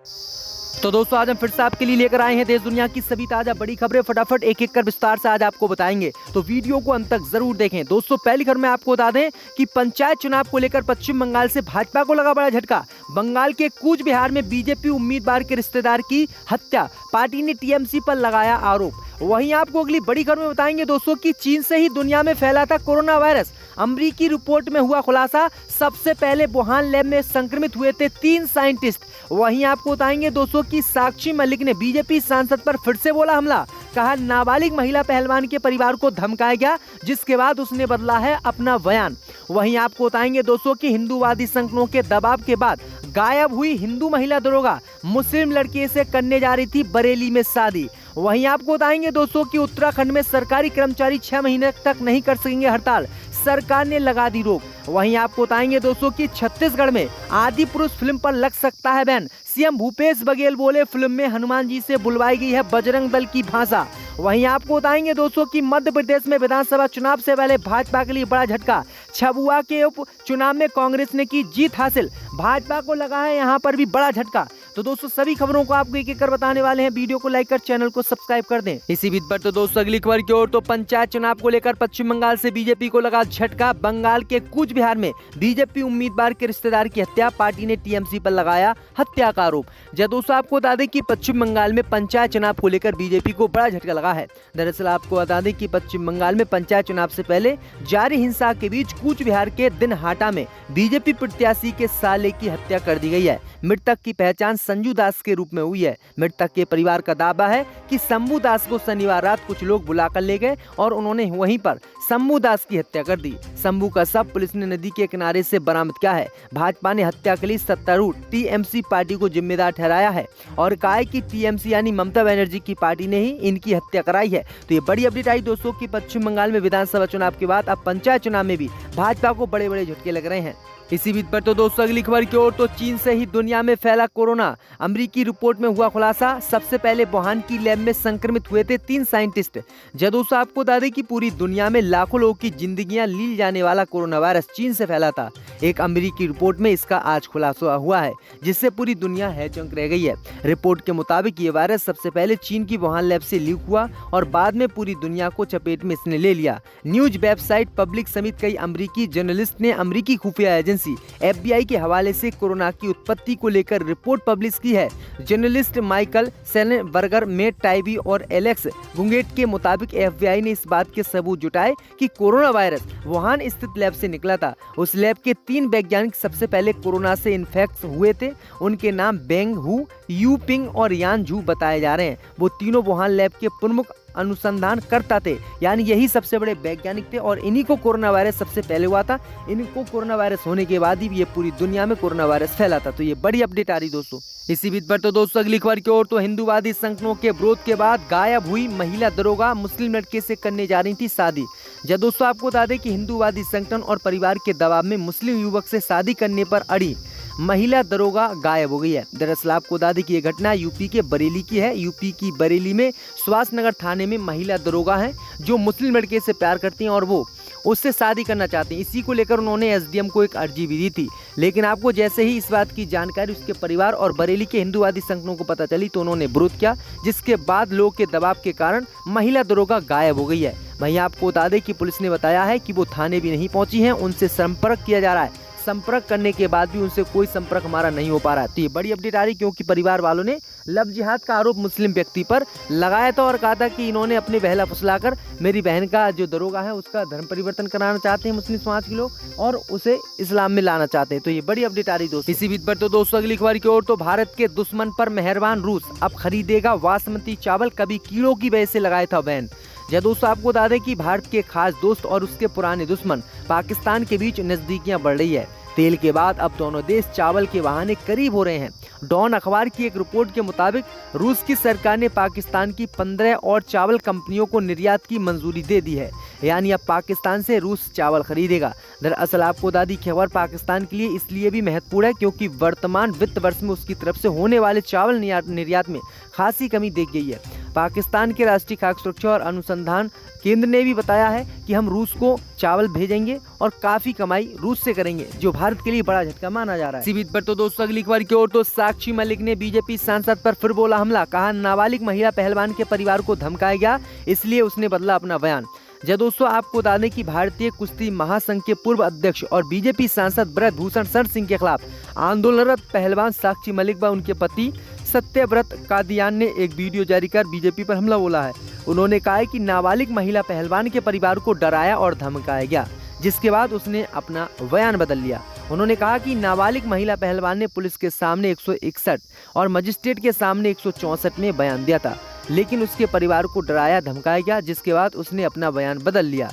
तो दोस्तों आज हम फिर से आपके लिए लेकर आए हैं देश दुनिया की सभी ताजा बड़ी खबरें। फटाफट एक एक कर विस्तार से आज आपको बताएंगे, तो वीडियो को अंत तक जरूर देखें। दोस्तों पहली खबर में आपको बता दें कि पंचायत चुनाव को लेकर पश्चिम बंगाल से भाजपा को लगा बड़ा झटका। बंगाल के कूच बिहार में बीजेपी उम्मीदवार के रिश्तेदार की हत्या, पार्टी ने टीएमसी पर लगाया आरोप। वहीं आपको अगली बड़ी खबर में बताएंगे दोस्तों कि चीन से ही दुनिया में फैला था कोरोना वायरस। अमरीकी रिपोर्ट में हुआ खुलासा, सबसे पहले वुहान लैब में संक्रमित हुए थे 3 साइंटिस्ट। वहीं आपको बताएंगे दोस्तों कि साक्षी मलिक ने बीजेपी सांसद पर फिर से बोला हमला, कहा नाबालिग महिला पहलवान के परिवार को धमकाया गया, जिसके बाद उसने बदला है अपना बयान। वहीं आपको बताएंगे दोस्तों कि हिंदूवादी संगठनों के दबाव के बाद गायब हुई हिंदू महिला दरोगा, मुस्लिम लड़के से करने जा रही थी बरेली में शादी। वहीं आपको बताएंगे दोस्तों कि उत्तराखंड में सरकारी कर्मचारी 6 महीने तक नहीं कर सकेंगे हड़ताल, सरकार ने लगा दी रोक। वहीं आपको बताएंगे दोस्तों कि छत्तीसगढ़ में आदि पुरुष फिल्म पर लग सकता है बैन। सीएम भूपेश बघेल बोले फिल्म में हनुमान जी से बुलवाई गई है बजरंग दल की भाषा। वहीं आपको बताएंगे दोस्तों कि मध्य प्रदेश में विधानसभा चुनाव से पहले भाजपा के लिए बड़ा झटका। छबुआ के उप चुनाव में कांग्रेस ने की जीत हासिल, भाजपा को लगा है यहाँ पर भी बड़ा झटका। तो दोस्तों सभी खबरों को आपको एक एक कर बताने वाले हैं, वीडियो को लाइक कर चैनल को सब्सक्राइब कर दें। इसी बीच पर तो दोस्तों अगली खबर की ओर, तो पंचायत चुनाव को लेकर पश्चिम बंगाल से बीजेपी को लगा झटका। बंगाल के कूच बिहार में बीजेपी उम्मीदवार के रिश्तेदार की हत्या, पार्टी ने टीएमसी पर लगाया हत्या का आरोप। जब दोस्तों आपको बता दें कि पश्चिम बंगाल में पंचायत चुनाव को लेकर बीजेपी को बड़ा झटका लगा है। दरअसल आपको बता दें कि पश्चिम बंगाल में पंचायत चुनाव से पहले जारी हिंसा के बीच कूच बिहार के दिनहाटा में बीजेपी प्रत्याशी के साले की हत्या कर दी गई है। मृतक की पहचान संजू दास के रूप में हुई है। मृतक के परिवार का दावा है कि शंभू दास को शनिवार रात कुछ लोग बुलाकर ले गए और उन्होंने वहीं पर शंभू दास की हत्या कर दी। शंभू का शव पुलिस ने नदी के किनारे से बरामद किया है। भाजपा ने हत्या के लिए सत्तारूढ़ टीएमसी पार्टी को जिम्मेदार ठहराया है और कहा है कि टीएमसी यानी ममता बनर्जी की पार्टी ने ही इनकी हत्या कराई है। तो ये बड़ी अपडेट आई दोस्तों कि पश्चिम बंगाल में विधानसभा चुनाव के बाद अब पंचायत चुनाव में भी भाजपा को बड़े बड़े झटके लग रहे हैं। इसी बीच पर तो दोस्तों अगली खबर की ओर, तो चीन से ही दुनिया में फैला कोरोना। अमरीकी रिपोर्ट में हुआ खुलासा, सबसे पहले वुहान की लैब में संक्रमित हुए थे 3 साइंटिस्ट। जब दोस्तों आपको बता दें कि पूरी दुनिया में लाखों लोगों की जिंदगियां ली जाने वाला कोरोना वायरस चीन से फैला था। एक अमरीकी रिपोर्ट में इसका आज खुलासा हुआ है, जिससे पूरी दुनिया हैचंक रह गई है। रिपोर्ट के मुताबिक ये वायरस सबसे पहले चीन की वुहान लैब से लीक हुआ और बाद में पूरी दुनिया को चपेट में इसने ले लिया। न्यूज वेबसाइट पब्लिक समेत कई अमरीकी जर्नलिस्ट ने अमरीकी खुफिया एजेंसी FBI के हवाले से कोरोना की उत्पत्ति को लेकर रिपोर्ट पब्लिश की है। जर्नलिस्ट माइकल सेनबर्गर, मेट टाइबी और एलेक्स गुंगेट के मुताबिक FBI ने इस बात के सबूत जुटाए कि कोरोना वायरस वुहान स्थित लैब से निकला था। उस लैब के 3 वैज्ञानिक सबसे पहले कोरोना से इन्फेक्ट हुए थे। उनके नाम बेंग हु, यू पिंग और यान झू बताए जा रहे हैं। वो तीनों वुहान लैब के प्रमुख अनुसंधान करता थे, यानी यही सबसे बड़े वैज्ञानिक थे और इन्हीं को कोरोना वायरस सबसे पहले हुआ था। इनको कोरोना वायरस होने के बाद ही ये पूरी दुनिया में कोरोना वायरस फैला था। तो ये बड़ी अपडेट आ रही दोस्तों। इसी बीच पर तो दोस्तों अगली खबर की ओर, तो हिंदूवादी संगठनों के विरोध के बाद गायब हुई महिला दरोगा, मुस्लिम लड़के से करने जा रही थी शादी। जब दोस्तों आपको बता दें कि हिंदूवादी संगठन और परिवार के दबाव में मुस्लिम युवक से शादी करने पर अड़ी महिला दरोगा गायब हो गई है। दरअसल आपको बता दें कि ये घटना यूपी के बरेली की है। यूपी की बरेली में सुभाष नगर थाने में महिला दरोगा हैं जो मुस्लिम लड़के से प्यार करती हैं और वो उससे शादी करना चाहते हैं। इसी को लेकर उन्होंने एसडीएम को एक अर्जी भी दी थी, लेकिन आपको जैसे ही इस बात की जानकारी उसके परिवार और बरेली के हिंदूवादी संगठनों को पता चली तो उन्होंने विरोध किया, जिसके बाद लोगों के दबाव के कारण महिला दरोगा गायब हो गई है। वहीं आपको बता दें कि पुलिस ने बताया है कि वो थाने भी नहीं पहुंची हैं, उनसे संपर्क किया जा रहा है। संपर्क करने के बाद भी उनसे कोई संपर्क हमारा नहीं हो पा रहा है। तो ये बड़ी अपडेट आ रही, क्योंकि परिवार वालों ने लव जिहाद का आरोप मुस्लिम व्यक्ति पर लगाया था और कहा था कि इन्होंने अपने बहला फुसलाकर मेरी बहन का जो दरोगा है उसका धर्म परिवर्तन कराना चाहते हैं मुस्लिम समाज के लोग और उसे इस्लाम में लाना चाहते हैं। तो ये बड़ी अपडेट आ रही दोस्तों। इसी बीच पर तो दोस्तों अगली खबर की ओर, तो भारत के दुश्मन पर मेहरबान रूस अब खरीदेगा बासमती चावल, कभी कीड़ों की वजह से लगाया था बैन। जब दोस्तों आपको बता दें कि भारत के खास दोस्त और उसके पुराने दुश्मन पाकिस्तान के बीच नजदीकियां बढ़ रही है। तेल के बाद अब दोनों देश चावल के बहाने करीब हो रहे हैं। डॉन अखबार की एक रिपोर्ट के मुताबिक रूस की सरकार ने पाकिस्तान की 15 और चावल कंपनियों को निर्यात की मंजूरी दे दी है, यानी अब पाकिस्तान से रूस चावल खरीदेगा। दरअसल आपको दादी खबर पाकिस्तान के लिए इसलिए भी महत्वपूर्ण है क्योंकि वर्तमान वित्त वर्ष में उसकी तरफ से होने वाले चावल निर्यात में खासी कमी देखी गई है। पाकिस्तान के राष्ट्रीय खाद्य सुरक्षा और अनुसंधान केंद्र ने भी बताया है कि हम रूस को चावल भेजेंगे और काफी कमाई रूस से करेंगे, जो भारत के लिए बड़ा झटका माना जा रहा है। इसी बीच पर तो दोस्तों अगली खबर की ओर तो साक्षी मलिक ने बीजेपी सांसद पर फिर बोला हमला। कहा नाबालिग महिला पहलवान के परिवार को धमकाया गया, इसलिए उसने बदला अपना बयान। जब दोस्तों आपको बता दें कि भारतीय कुश्ती महासंघ के पूर्व अध्यक्ष और बीजेपी सांसद ब्रजभूषण शरण सिंह के खिलाफ आंदोलनरत पहलवान साक्षी मलिक व उनके पति सत्यव्रत कादियान ने एक वीडियो जारी कर बीजेपी पर हमला बोला है। उन्होंने कहा है कि नाबालिग महिला पहलवान के परिवार को डराया और धमकाया गया, जिसके बाद उसने अपना बयान बदल लिया। उन्होंने कहा कि नाबालिग महिला पहलवान ने पुलिस के सामने 161 और मजिस्ट्रेट के सामने 164 में बयान दिया था, लेकिन उसके परिवार को डराया धमकाया गया, जिसके बाद उसने अपना बयान बदल लिया।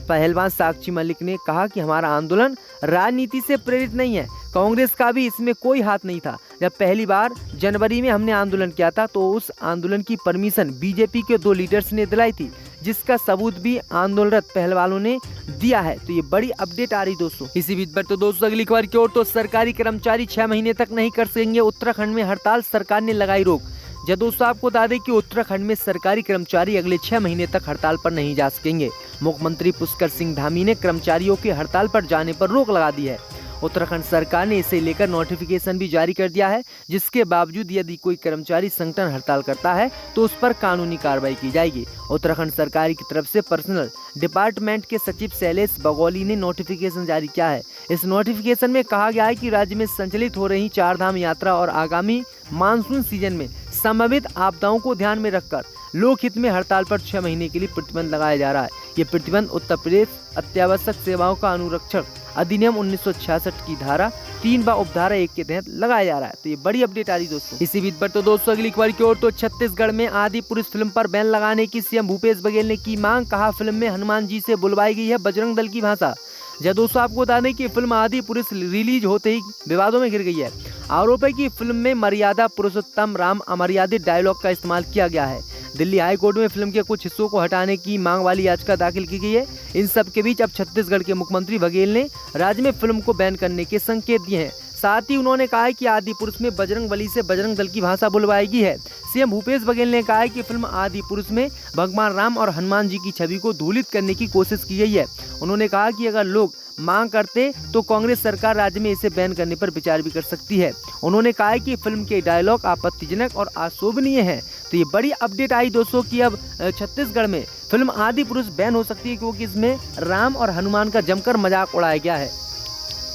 पहलवान साक्षी मलिक ने कहा कि हमारा आंदोलन राजनीति से प्रेरित नहीं है, कांग्रेस का भी इसमें कोई हाथ नहीं था। जब पहली बार जनवरी में हमने आंदोलन किया था तो उस आंदोलन की परमिशन बीजेपी के 2 लीडर्स ने दिलाई थी, जिसका सबूत भी आंदोलनरत पहलवानों ने दिया है। तो ये बड़ी अपडेट आ रही दोस्तों। इसी बीच पर तो दोस्तों अगली खबर की ओर तो सरकारी कर्मचारी 6 महीने तक नहीं कर सकेंगे उत्तराखंड में हड़ताल, सरकार ने लगाई रोक। जब दोस्तों आपको बता दें कि उत्तराखंड में सरकारी कर्मचारी अगले 6 महीने तक हड़ताल पर नहीं जा सकेंगे। मुख्यमंत्री पुष्कर सिंह धामी ने कर्मचारियों के हड़ताल पर जाने पर रोक लगा दी है। उत्तराखंड सरकार ने इसे लेकर नोटिफिकेशन भी जारी कर दिया है, जिसके बावजूद यदि कोई कर्मचारी संगठन हड़ताल करता है तो उस पर कानूनी कार्रवाई की जाएगी। उत्तराखंड सरकार की तरफ से पर्सनल डिपार्टमेंट के सचिव शैलेश बगोली ने नोटिफिकेशन जारी किया है। इस नोटिफिकेशन में कहा गया है कि राज्य में संचालित हो रही 4 धाम यात्रा और आगामी मानसून सीजन में संभावित आपदाओं को ध्यान में रखकर लोकहित में हड़ताल पर 6 महीने के लिए प्रतिबंध लगाया जा रहा है। ये प्रतिबंध उत्तर प्रदेश अत्यावश्यक सेवाओं का अनुरक्षण अधिनियम 1966 की धारा 3 व उपधारा 1 के तहत लगाया जा रहा है। तो ये बड़ी अपडेट आ रही दोस्तों। इसी बीच पर तो दोस्तों अगली खबर की ओर तो छत्तीसगढ़ में आदि पुरुष फिल्म पर बैन लगाने की सीएम भूपेश बघेल ने की मांग। कहा फिल्म में हनुमान जी से बुलवाई गई है बजरंग दल की भाषा। जब दोस्तों आपको बता दें कि फिल्म आदि पुरुष रिलीज होते ही विवादों में घिर गई है। आरोप है कि फिल्म में मर्यादा पुरुषोत्तम राम अमर्यादित डायलॉग का इस्तेमाल किया गया है। दिल्ली हाई कोर्ट में फिल्म के कुछ हिस्सों को हटाने की मांग वाली याचिका दाखिल की गई है। इन सब के बीच अब छत्तीसगढ़ के मुख्यमंत्री बघेल ने राज्य में फिल्म को बैन करने के संकेत दिए हैं। साथ ही उन्होंने कहा है कि आदि पुरुष में बजरंग बली से बजरंग दल की भाषा बुलवाई गई है। सीएम भूपेश बघेल ने कहा है कि फिल्म आदि पुरुष में भगवान राम और हनुमान जी की छवि को धूलित करने की कोशिश की गई है। उन्होंने कहा कि अगर लोग मांग करते तो कांग्रेस सरकार राज्य में इसे बैन करने पर विचार भी कर सकती है। उन्होंने कहा है कि फिल्म के डायलॉग आपत्तिजनक और अशोभनीय है। तो ये बड़ी अपडेट आई दोस्तों कि अब छत्तीसगढ़ में फिल्म आदि पुरुष बैन हो सकती है, क्योंकि इसमें राम और हनुमान का जमकर मजाक उड़ाया गया है।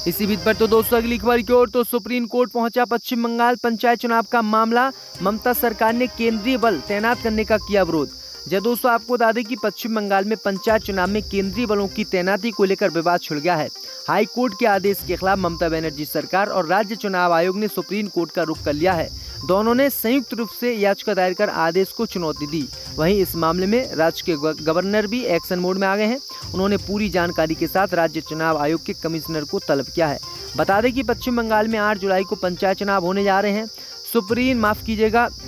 इसी बीच पर तो दोस्तों अगली खबर की ओर तो सुप्रीम कोर्ट पहुंचा पश्चिम बंगाल पंचायत चुनाव का मामला। ममता सरकार ने केंद्रीय बल तैनात करने का किया विरोध। जब दोस्तों आपको बता दें कि पश्चिम बंगाल में पंचायत चुनाव में केंद्रीय बलों की तैनाती को लेकर विवाद छिड़ गया है। हाई कोर्ट के आदेश के खिलाफ ममता बनर्जी सरकार और राज्य चुनाव आयोग ने सुप्रीम कोर्ट का रुख कर लिया है। दोनों ने संयुक्त रूप से याचिका दायर कर आदेश को चुनौती दी। वहीं इस मामले में राज्य के गवर्नर भी एक्शन मोड में आ गए हैं। उन्होंने पूरी जानकारी के साथ राज्य चुनाव आयोग के कमिश्नर को तलब किया है। बता दें कि पश्चिम बंगाल में 8 जुलाई को पंचायत चुनाव होने जा रहे हैं।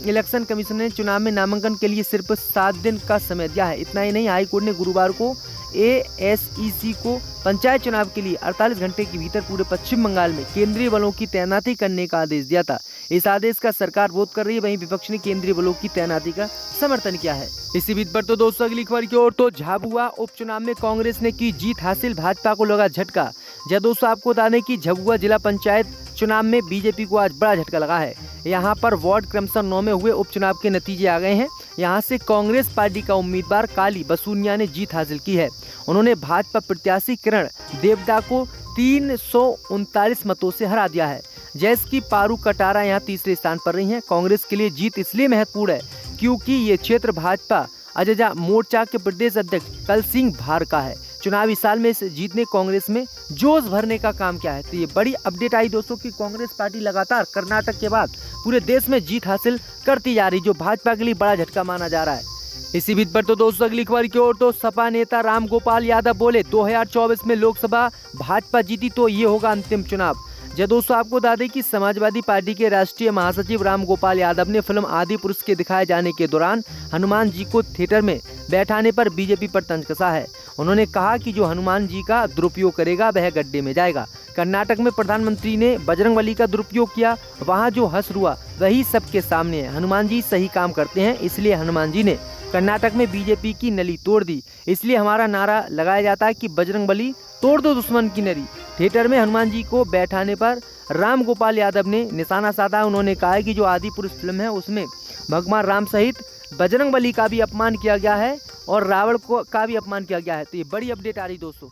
इलेक्शन कमीशन ने चुनाव में नामांकन के लिए सिर्फ 7 दिन का समय दिया है। इतना ही नहीं, हाई कोर्ट ने गुरुवार को ASEC को पंचायत चुनाव के लिए 48 घंटे के भीतर पूरे पश्चिम बंगाल में केंद्रीय बलों की तैनाती करने का आदेश दिया था। इस आदेश का सरकार विरोध कर रही है, वहीं विपक्ष ने केंद्रीय बलों की तैनाती का समर्थन किया है। इसी बीच पर तो दोस्तों अगली खबर की ओर तो झाबुआ उपचुनाव में कांग्रेस ने की जीत हासिल, भाजपा को लगा झटका। जब दोस्तों आपको बता दें कि झाबुआ जिला पंचायत चुनाव में बीजेपी को आज बड़ा झटका लगा है। यहाँ पर वार्ड क्रमशः 9 में हुए उपचुनाव के नतीजे आ गए हैं। यहाँ से कांग्रेस पार्टी का उम्मीदवार काली बसूनिया ने जीत हासिल की है। उन्होंने भाजपा प्रत्याशी किरण देवदा को 339 मतों से हरा दिया है। जैसे पारू कटारा यहाँ तीसरे स्थान पर रही हैं। कांग्रेस के लिए जीत इसलिए महत्वपूर्ण है क्योंकि ये क्षेत्र भाजपा अजजा मोर्चा के प्रदेश अध्यक्ष कल सिंह भार का है। चुनावी साल में इस जीत ने कांग्रेस में जोश भरने का काम किया है। तो ये बड़ी अपडेट आई दोस्तों कि कांग्रेस पार्टी लगातार कर्नाटक के बाद पूरे देश में जीत हासिल करती जा रही, जो भाजपा के लिए बड़ा झटका माना जा रहा है। इसी बीच पर तो दोस्तों अगली खबर की ओर तो सपा नेता राम गोपाल यादव बोले 2024 में लोकसभा भाजपा जीती तो ये होगा अंतिम चुनाव। जब दोस्तों आपको बता दें कि समाजवादी पार्टी के राष्ट्रीय महासचिव राम गोपाल यादव ने फिल्म आदि पुरुष के दिखाए जाने के दौरान हनुमान जी को थिएटर में बैठाने पर बीजेपी पर तंज कसा है। उन्होंने कहा कि जो हनुमान जी का दुरुपयोग करेगा वह गड्ढे में जाएगा। कर्नाटक में प्रधानमंत्री ने बजरंगबली का दुरुपयोग किया, वहाँ जो हश्र हुआ वही सबके सामने है। हनुमान जी सही काम करते हैं, इसलिए हनुमान जी ने कर्नाटक में बीजेपी की नली तोड़ दी। इसलिए हमारा नारा लगाया जाता है कि बजरंगबली तोड़ दो दुश्मन की नली। थिएटर में हनुमान जी को बैठाने पर राम गोपाल यादव ने निशाना साधा। उन्होंने कहा कि जो आदि पुरुष फिल्म है उसमें भगवान राम सहित बजरंगबली का भी अपमान किया गया है और रावण का भी अपमान किया गया है। तो ये बड़ी अपडेट आ रही दोस्तों।